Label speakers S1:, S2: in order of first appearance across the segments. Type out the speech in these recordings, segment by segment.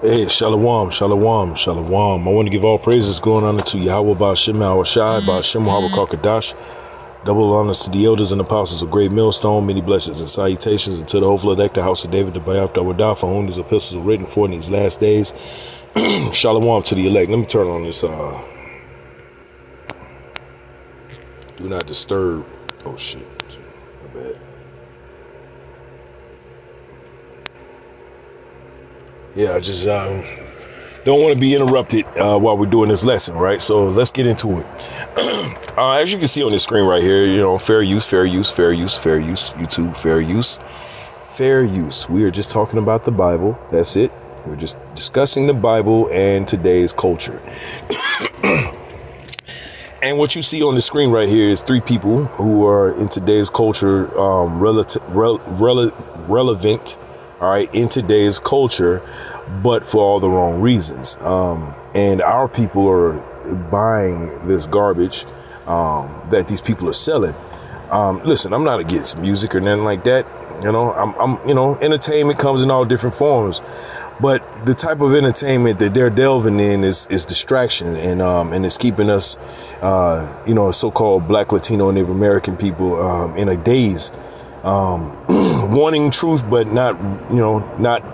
S1: Hey, shalom, shalom, shalom. I want to give all praises going on to Yahweh Ba'ashem Shai, Ba'ashem Kadash. Double honors to the elders and apostles of Great Millstone. Many blessings and salutations, and to the hopeful elect, the house of David, the Bayaf Dawadah, for whom these epistles are written for in these last days. Shalom to the elect. Let me turn on this do not disturb. Oh shit. My bad. Yeah, I just don't want to be interrupted while we're doing this lesson, right? So let's get into it. As you can see on the screen right here, you know, fair use, fair use, fair use, fair use, YouTube, fair use, fair use. We are just talking about the Bible. That's it. We're just discussing the Bible and today's culture. And what you see on the screen right here is three people who are in today's culture, relevant, all right, in today's culture, but for all the wrong reasons. And our people are buying this garbage that these people are selling. Listen, I'm not against music or nothing like that. You know, entertainment comes in all different forms, but the type of entertainment that they're delving in is distraction, and it's keeping us, so-called Black, Latino, and Native American people in a daze, wanting truth, but not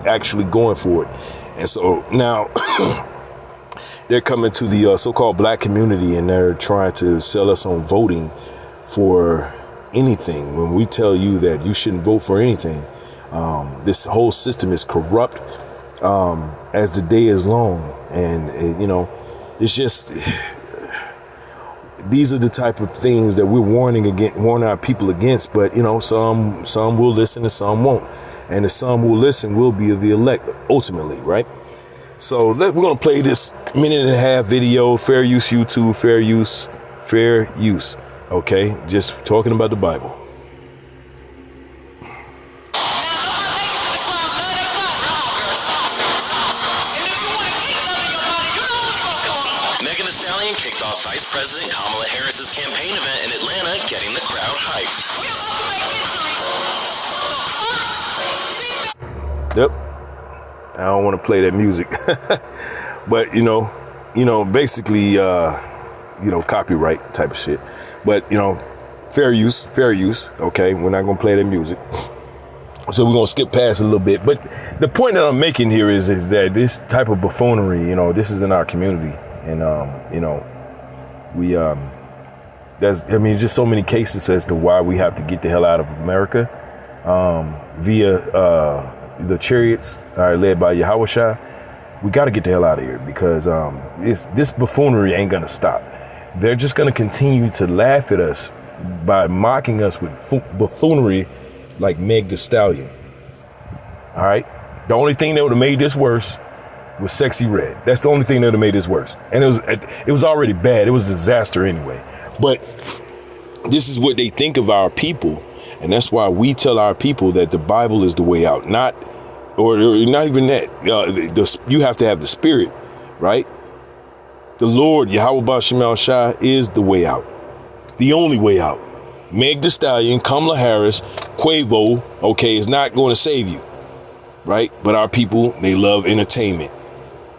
S1: actually going for it. And so now they're coming to the so-called Black community, and they're trying to sell us on voting for anything when we tell you that you shouldn't vote for anything. This whole system is corrupt as the day is long, and it's just, these are the type of things that we're warn our people against. But some will listen and some won't, and the some will listen will be the elect ultimately, right? So we're gonna play this minute and a half video. Fair use, YouTube, fair use, fair use. Okay, just talking about the Bible.
S2: Megan Thee Stallion kicked off Vice President Kamala Harris's campaign event in Atlanta, getting the crowd hyped.
S1: Yep. I don't want to play that music, but basically, copyright type of shit. But fair use. Okay, we're not gonna play that music, so we're gonna skip past a little bit. But the point that I'm making here is that this type of buffoonery, this is in our community, and there's just so many cases as to why we have to get the hell out of America via the chariots led by Yahweh Shai. We got to get the hell out of here, because this buffoonery ain't gonna stop. They're just going to continue to laugh at us by mocking us with buffoonery like Meg Thee Stallion. All right. The only thing that would have made this worse was Sexy Red. That's the only thing that would have made this worse. And it was already bad. It was a disaster anyway. But this is what they think of our people. And that's why we tell our people that the Bible is the way out. Not even that. You have to have the Spirit, right? The Lord, Yahweh Ba'ashem Shai, is the way out. The only way out. Meg Thee Stallion, Kamala Harris, Quavo, okay, is not going to save you, right? But our people, they love entertainment.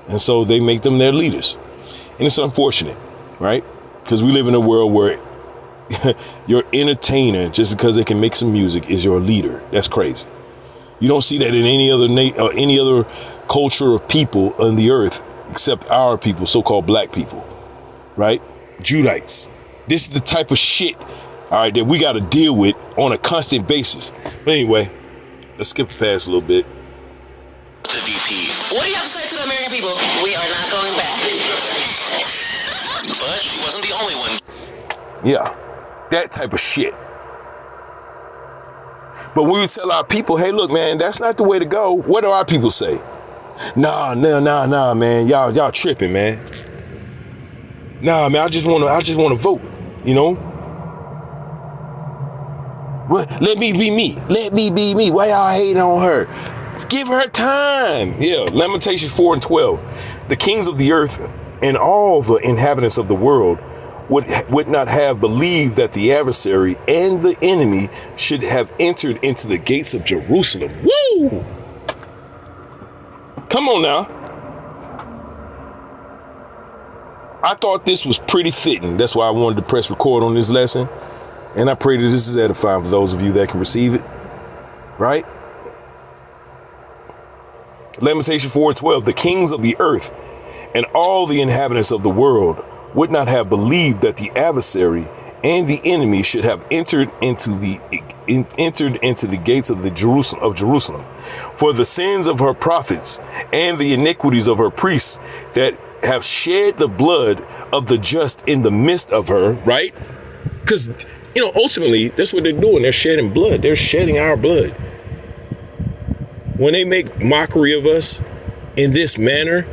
S1: And so they make them their leaders. And it's unfortunate, right? Because we live in a world where your entertainer, just because they can make some music, is your leader. That's crazy. You don't see that in any other culture of people on the earth, except our people, so-called Black people, right? Judites. This is the type of shit, all right, that we got to deal with on a constant basis. But anyway, let's skip past a little bit.
S2: The VP. What do you have to say to the American people? We are not going back. But she wasn't the only one.
S1: Yeah, that type of shit. But when we tell our people, hey, look, man, that's not the way to go, what do our people say? Nah, man. Y'all tripping, man. Nah, man, I just wanna vote, What? Let me be me. Let me be me. Why y'all hating on her? Give her time. Yeah, Lamentations 4:12. The kings of the earth and all the inhabitants of the world would not have believed that the adversary and the enemy should have entered into the gates of Jerusalem. Woo! Come on now. I thought this was pretty fitting. That's why I wanted to press record on this lesson. And I pray that this is edifying for those of you that can receive it. Right? Lamentation 4:12. The kings of the earth and all the inhabitants of the world would not have believed that the adversary and the enemy should have entered into the gates of Jerusalem. For the sins of her prophets and the iniquities of her priests that have shed the blood of the just in the midst of her, right? Because, ultimately, that's what they're doing. They're shedding blood. They're shedding our blood. When they make mockery of us in this manner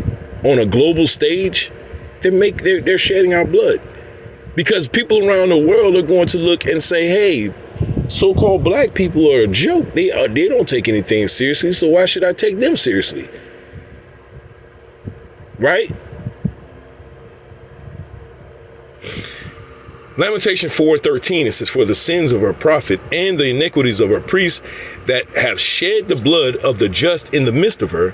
S1: on a global stage, they're shedding our blood. Because people around the world are going to look and say, hey, so-called black people are a joke. They don't take anything seriously, so why should I take them seriously? Right? Lamentation 4:13, it says, for the sins of her prophet and the iniquities of her priests that have shed the blood of the just in the midst of her,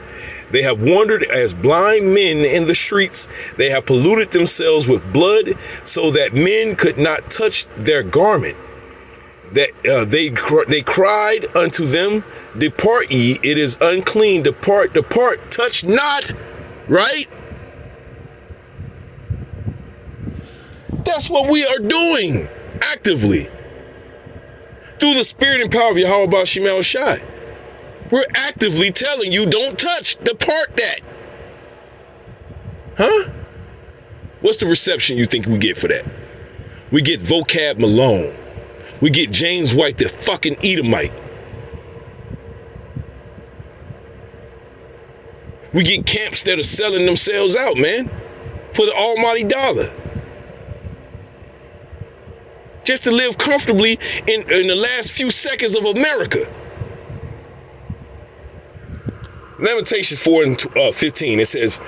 S1: they have wandered as blind men in the streets. They have polluted themselves with blood so that men could not touch their garment. That they cried unto them, depart ye, it is unclean, depart, touch not, right? That's what we are doing actively through the spirit and power of Yahweh Ba'ashem El Shai. We're actively telling you, don't touch, depart that. Huh? What's the reception you think we get for that? We get Vocab Malone. We get James White, the fucking Edomite. We get camps that are selling themselves out, man, for the almighty dollar. Just to live comfortably in the last few seconds of America. Lamentations 4:15, it says,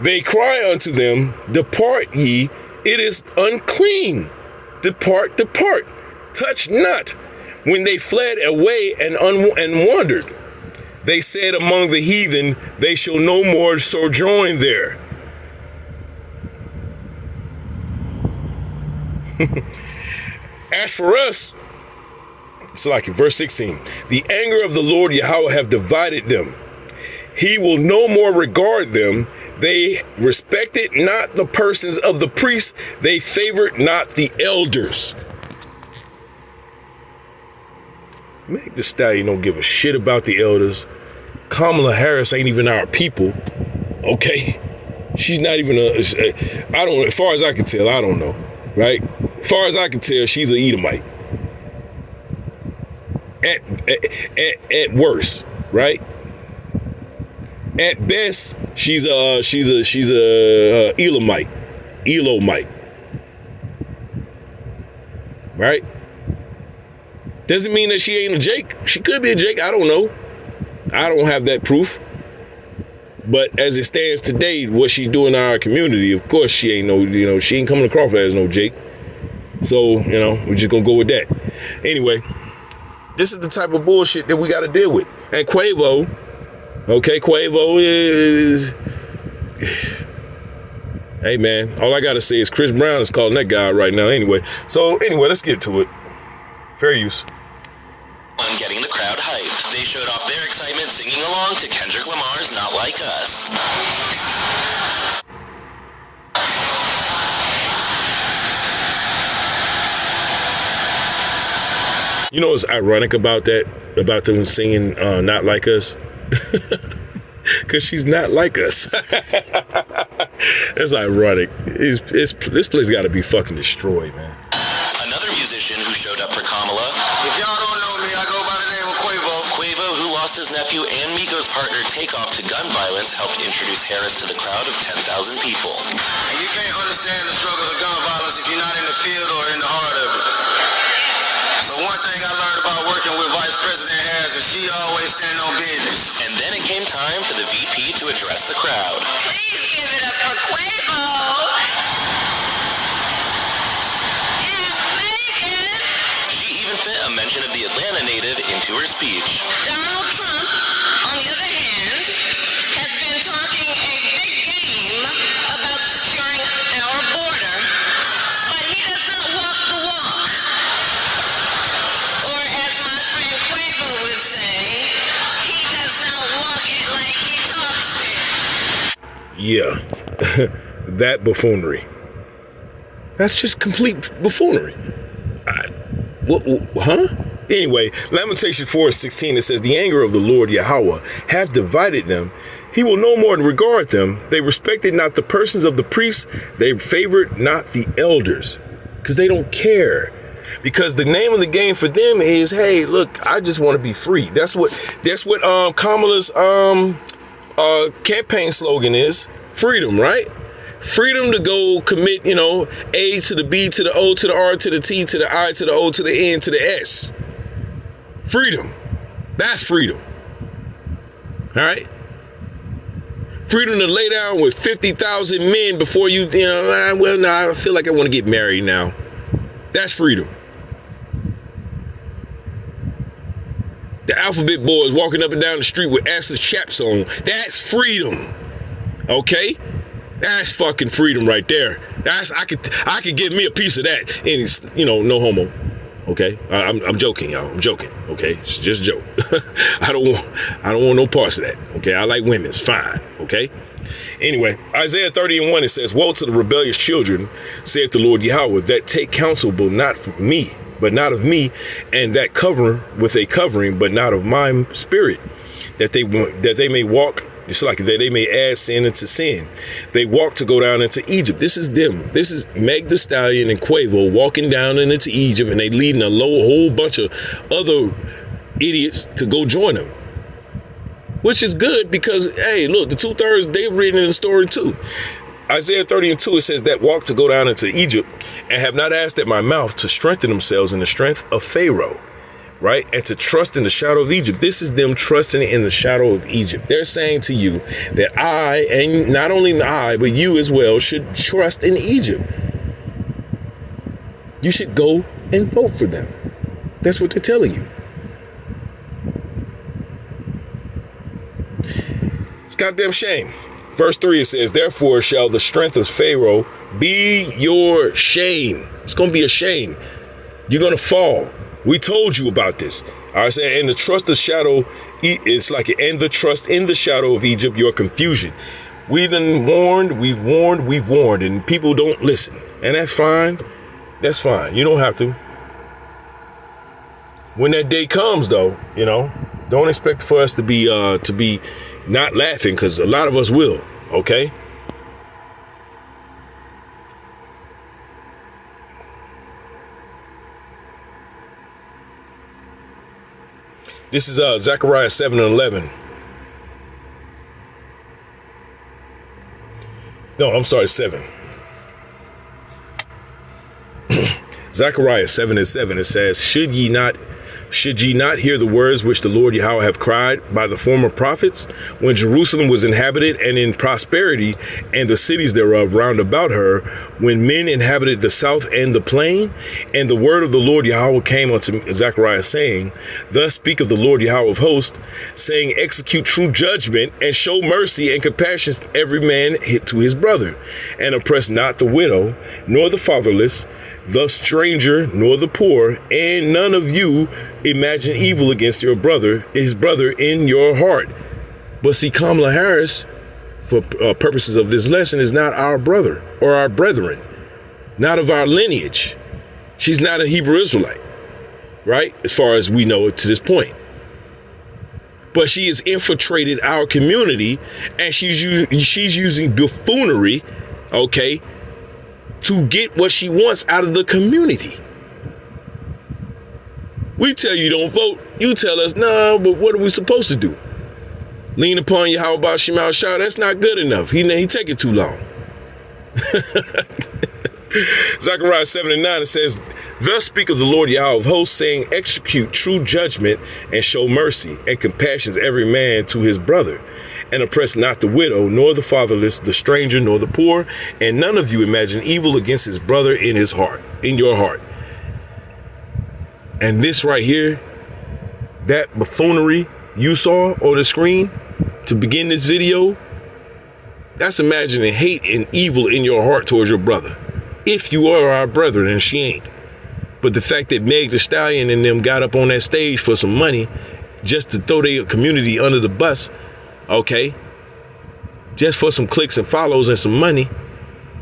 S1: they cry unto them, depart ye, it is unclean. Depart, touch not. When they fled away and wandered, they said among the heathen, they shall no more sojourn there. As for us, it's like in verse 16, the anger of the Lord Yahweh have divided them. He will no more regard them. They respected not the persons of the priests. They favored not the elders. Meg Thee Stallion don't give a shit about the elders. Kamala Harris ain't even our people. Okay? She's not even as far as I can tell, I don't know. Right? As far as I can tell, she's an Edomite. At worst, right? At best, she's a Elamite. Right? Doesn't mean that she ain't a Jake. She could be a Jake. I don't know. I don't have that proof. But as it stands today, what she's doing in our community, of course, she ain't she ain't coming across as no Jake. So, we're just gonna go with that. Anyway, this is the type of bullshit that we got to deal with. And Quavo, Quavo is, hey man, all I got to say is Chris Brown is calling that guy right now. Anyway, let's get to it. Fair use.
S2: On getting the crowd hyped, they showed off their excitement singing along to Kendrick Lamar's Not Like Us.
S1: You know what's ironic about them singing Not Like Us? Because she's not like us. That's ironic. This place got to be fucking destroyed, man.
S2: Another musician who showed up for Kamala. If y'all don't know me, I go by the name of Quavo. Quavo, who lost his nephew and Migos partner Takeoff to gun violence, helped introduce Harris to the crowd of 10,000 people. And you can't understand the struggles of gun violence if you're not in the field or in the heart of it. So one thing I learned about working with Vice President Harris is she always stand on business. And then it came time for the VP to address the crowd. Please give it up for Quavo. She even fit a mention of the Atlanta native into her speech. Donald Trump, on the other hand, has been talking a big game about securing our border.
S1: Yeah, that buffoonery. That's just complete buffoonery. Huh? Anyway, Lamentations 4:16, it says, the anger of the Lord Yahweh hath divided them. He will no more regard them. They respected not the persons of the priests. They favored not the elders. Because they don't care. Because the name of the game for them is, hey, look, I just want to be free. That's what Kamala's campaign slogan is. Freedom, right? Freedom to go commit, A to the B to the O to the R to the T to the I to the O to the N to the S. Freedom. That's freedom. All right? Freedom to lay down with 50,000 men before I feel like I want to get married now. That's freedom. The alphabet boys walking up and down the street with assless chaps on. That's freedom. Okay? That's fucking freedom right there. I could give me a piece of that. And no homo. Okay? I'm joking, y'all. I'm joking. Okay? It's just a joke. I don't want no parts of that. Okay? I like women. It's fine. Okay? Anyway, Isaiah 30:1, it says, woe to the rebellious children, saith the Lord Yahweh, that take counsel, but not of me, and that cover with a covering, but not of my spirit, that they may walk, just like that they may add sin into sin. They walk to go down into Egypt. This is them. This is Meg the Stallion and Quavo walking down into Egypt, and they leading a whole bunch of other idiots to go join them. Which is good because, hey, look, the 2/3, they've written in the story too. Isaiah 30:2, it says that walk to go down into Egypt and have not asked at my mouth to strengthen themselves in the strength of Pharaoh, right? And to trust in the shadow of Egypt. This is them trusting in the shadow of Egypt. They're saying to you that I, and not only I, but you as well, should trust in Egypt. You should go and vote for them. That's what they're telling you. It's goddamn shame. Verse 3, it says, therefore shall the strength of Pharaoh be your shame. It's going to be a shame. You're going to fall. We told you about this. All right, and the trust of shadow, it's like, and the trust in the shadow of Egypt, your confusion. We've warned, and people don't listen. And that's fine. That's fine. You don't have to. When that day comes, though, don't expect for us to be not laughing, because a lot of us will, okay? This is Zechariah 7:11. No, I'm sorry, 7. Zechariah 7:7, it says, should ye not hear the words which the Lord Yahweh have cried by the former prophets, when Jerusalem was inhabited and in prosperity, and the cities thereof round about her, when men inhabited the south and the plain? And the word of the Lord Yahweh came unto Zechariah, saying, thus speaketh the Lord Yahweh of hosts, saying, execute true judgment, and show mercy and compassion every man to his brother, and oppress not the widow, nor the fatherless, the stranger, nor the poor, and none of you imagine evil against his brother in your heart. But see, Kamala Harris, for purposes of this lesson, is not our brother or our brethren, not of our lineage. She's not a Hebrew Israelite, right? As far as we know it to this point. But she has infiltrated our community, and she's using buffoonery, okay, to get what she wants out of the community. We tell you don't vote. You tell us, no, but what are we supposed to do? Lean upon you, how about Shemal Shah? That's not good enough. He take it too long. Zechariah 7:9, it says, thus speaketh the Lord Yahweh of hosts, saying, execute true judgment and show mercy and compassion every man to his brother, and oppress not the widow, nor the fatherless, the stranger, nor the poor, and none of you imagine evil against his brother in your heart. And this right here, that buffoonery you saw on the screen to begin this video, that's imagining hate and evil in your heart towards your brother. If you are our brother, and she ain't. But the fact that Meg the Stallion and them got up on that stage for some money just to throw their community under the bus, okay, just for some clicks and follows and some money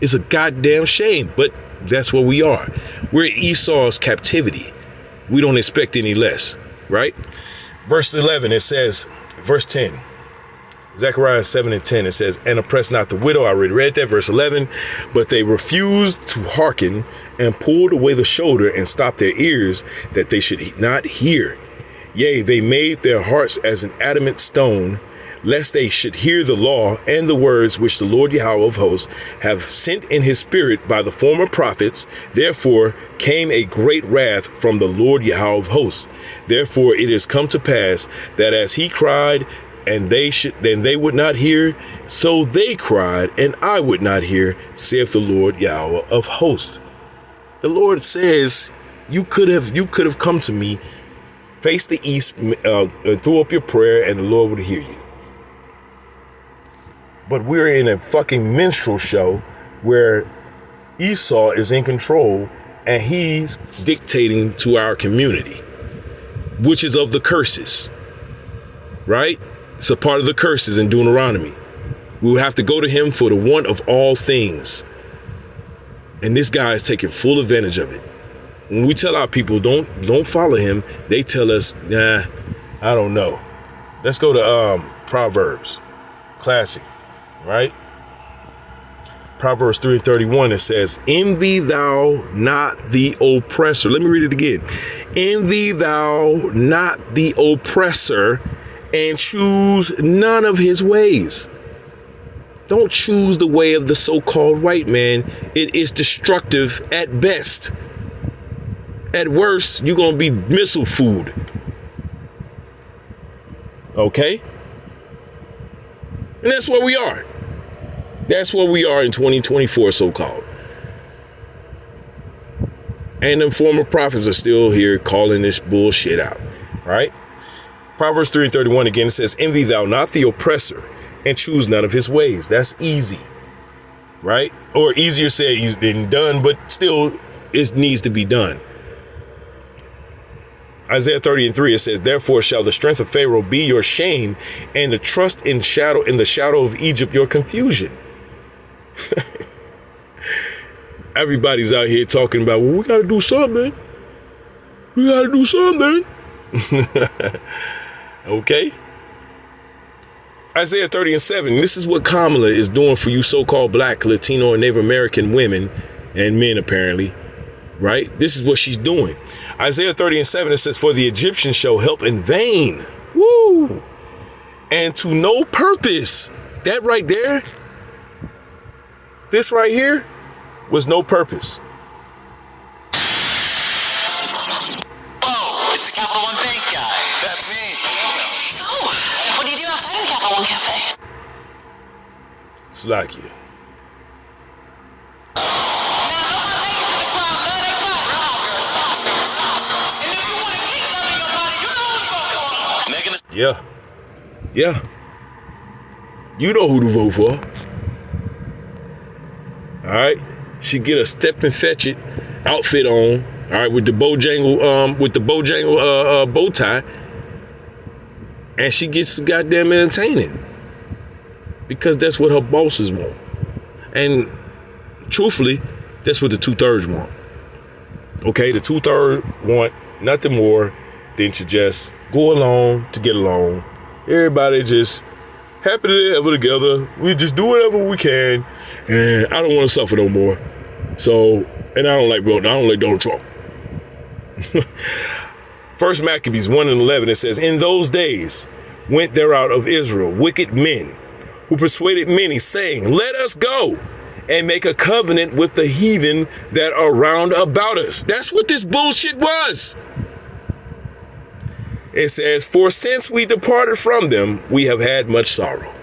S1: is a goddamn shame. But that's where we are. We're in Esau's captivity. We don't expect any less, right? Verse 11, it says, verse 10, Zechariah 7 and 10, it says, and oppress not the widow. I already read that. Verse 11, but they refused to hearken and pulled away the shoulder and stopped their ears that they should not hear. Yea, they made their hearts as an adamant stone, lest they should hear the law and the words which the Lord Yahweh of hosts have sent in his spirit by the former prophets. Therefore came a great wrath from the Lord Yahweh of hosts. Therefore it is come to pass that as he cried and they would not hear, so they cried and I would not hear, saith the Lord Yahweh of hosts. The Lord says, you could have come to me, face the east, threw up your prayer, and the Lord would hear you. But we're in a fucking minstrel show where Esau is in control and he's dictating to our community, which is of the curses, right? It's a part of the curses in Deuteronomy. We will have to go to him for the want of all things. And this guy is taking full advantage of it. When we tell our people don't follow him, they tell us, nah, I don't know. Let's go to Proverbs, classic. Right? Proverbs 3:31, it says, envy thou not the oppressor. Let me read it again. Envy thou not the oppressor and choose none of his ways. Don't choose the way of the so-called white man. It is destructive at best. At worst, you're going to be missile food. Okay? And that's where we are. That's where we are in 2024, so-called. And the former prophets are still here calling this bullshit out, right? Proverbs 3:31 again, it says, envy thou not the oppressor and choose none of his ways. That's easy, right? Or easier said than done, but still it needs to be done. Isaiah 30:3, it says, therefore shall the strength of Pharaoh be your shame, and the trust in the shadow of Egypt your confusion. Everybody's out here talking about, well, we got to do something. We got to do something. Okay. Isaiah 30:7, this is what Kamala is doing for you so-called Black, Latino, and Native American women and men, apparently. Right? This is what she's doing. Isaiah 30:7, it says, for the Egyptians shall help in vain. Woo! And to no purpose. That right there, this right here was no purpose.
S2: Oh, it's the Capital One Bank guy. That's me. So, what do you do outside of the Capital One Cafe?
S1: Slakia. Yeah. Yeah. You know who to vote for. All right. She get a step and fetch it outfit on. All right, with the Bojangle bow tie. And she gets goddamn entertaining. Because that's what her bosses want. And truthfully, that's what the 2/3 want. Okay, the 2/3 want nothing more than to just go along to get along. Everybody just happy to live together. We just do whatever we can. And I don't want to suffer no more. So, and I don't like Donald Trump. First Maccabees 1:11, it says, in those days went there out of Israel wicked men who persuaded many, saying, let us go and make a covenant with the heathen that are round about us. That's what this bullshit was. It says, for since we departed from them, we have had much sorrow.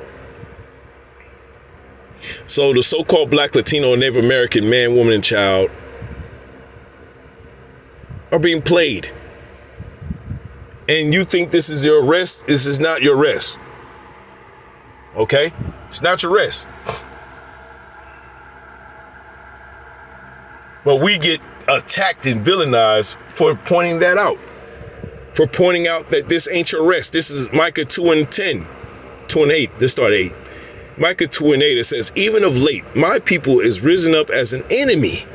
S1: So the so-called Black, Latino, and Native American man, woman, and child are being played. And you think this is your rest? This is not your rest. Okay? It's not your rest. But we get attacked and villainized for pointing that out. For pointing out that this ain't your rest. This is Micah 2:10. 2 and 8. Let's start 8. Micah 2:8, it says, even of late, my people is risen up as an enemy.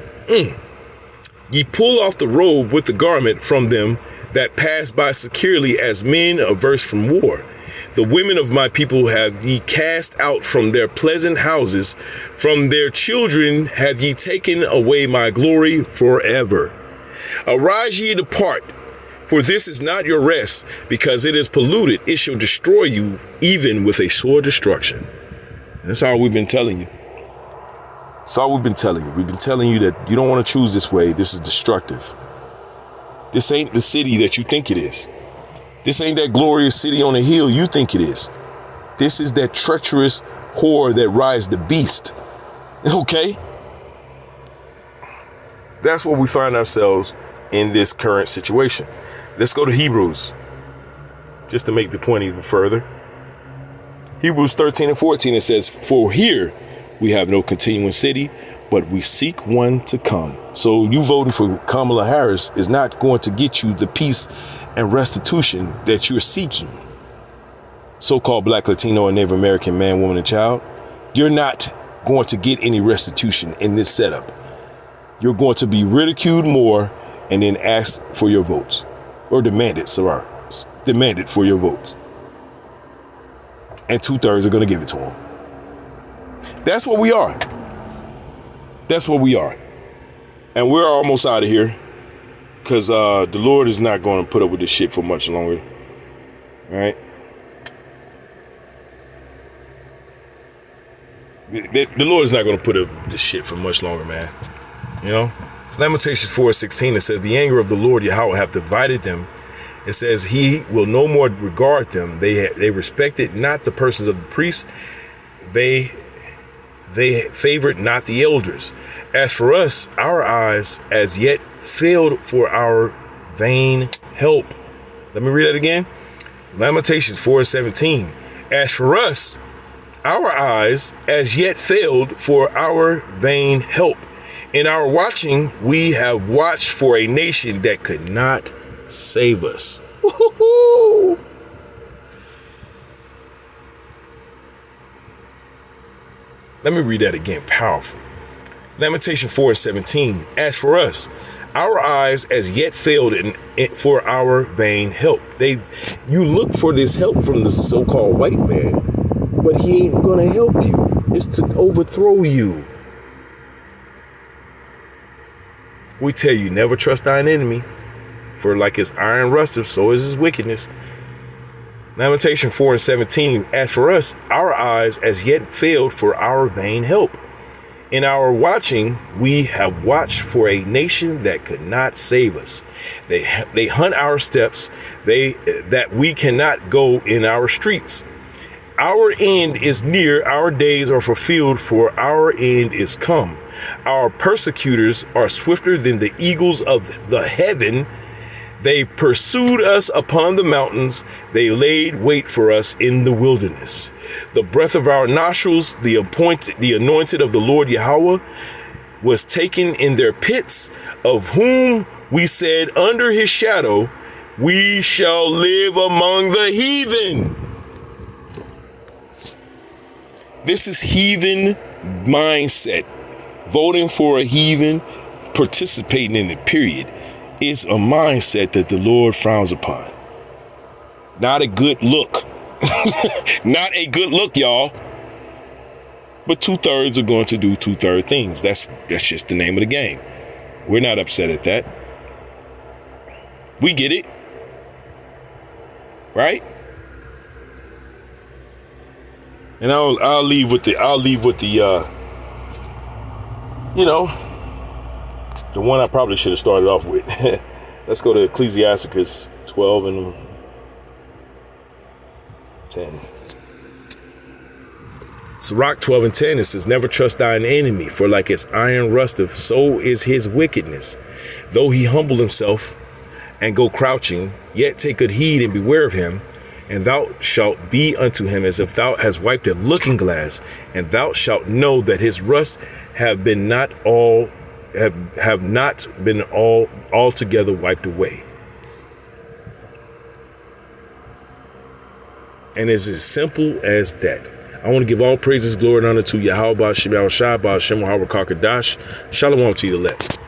S1: Ye pull off the robe with the garment from them that pass by securely as men averse from war. The women of my people have ye cast out from their pleasant houses. From their children have ye taken away my glory forever. Arise ye, depart, for this is not your rest, because it is polluted. It shall destroy you even with a sore destruction. That's all we've been telling you. That's all we've been telling you. We've been telling you that you don't want to choose this way. This is destructive. This ain't the city that you think it is. This ain't that glorious city on a hill you think it is. This is that treacherous whore that rides the beast. Okay? That's where we find ourselves in this current situation. Let's go to Hebrews, just to make the point even further. Hebrews 13:14, it says, for here we have no continuing city, but we seek one to come. So you voting for Kamala Harris is not going to get you the peace and restitution that you're seeking. So-called Black, Latino, and Native American man, woman, and child, you're not going to get any restitution in this setup. You're going to be ridiculed more and then asked for your votes, or demanded for your votes. And 2/3 are going to give it to them. That's what we are. That's what we are. And we're almost out of here, because the Lord is not going to put up with this shit for much longer. All right? The Lord is not going to put up with this shit for much longer, man. You know? Lamentations 4:16, it says, the anger of the Lord Yahweh hath divided them. It says, he will no more regard them. They respected not the persons of the priests. They favored not the elders. As for us, our eyes as yet failed for our vain help. Let me read that again. Lamentations 4:17. As for us, our eyes as yet failed for our vain help. In our watching, we have watched for a nation that could not save us. Woo-hoo-hoo. Let me read that again. Powerful. Lamentation 4:17. As for us, our eyes as yet failed for our vain help. You look for this help from the so-called white man, but he ain't gonna help you. It's to overthrow you. We tell you, never trust thine enemy, for like his iron rusteth, so is his wickedness. Lamentation 4:17. As for us, our eyes as yet failed for our vain help. In our watching, we have watched for a nation that could not save us. They hunt our steps, that we cannot go in our streets. Our end is near, our days are fulfilled, for our end is come. Our persecutors are swifter than the eagles of the heaven. They pursued us upon the mountains. They laid wait for us in the wilderness. The breath of our nostrils, the anointed of the Lord Yahweh, was taken in their pits, of whom we said, under his shadow, we shall live among the heathen. This is heathen mindset. Voting for a heathen, participating in it, period, is a mindset that the Lord frowns upon. Not a good look. Not a good look, y'all. But 2/3 are going to do 2/3 things. That's just the name of the game. We're not upset at that. We get it. Right? And I'll leave with the the one I probably should have started off with. Let's go to Ecclesiasticus 12:10. Sirach 12:10, it says, never trust thine enemy, for like his iron rusteth, so is his wickedness. Though he humble himself and go crouching, yet take good heed and beware of him. And thou shalt be unto him as if thou hast wiped a looking glass, and thou shalt know that his rust have not been altogether wiped away. And it's as simple as that. I want to give all praises, glory, and honor to Yahweh, Shem Yahweh Shai, Shem Yahweh Kakadash. Shalom to you, elect.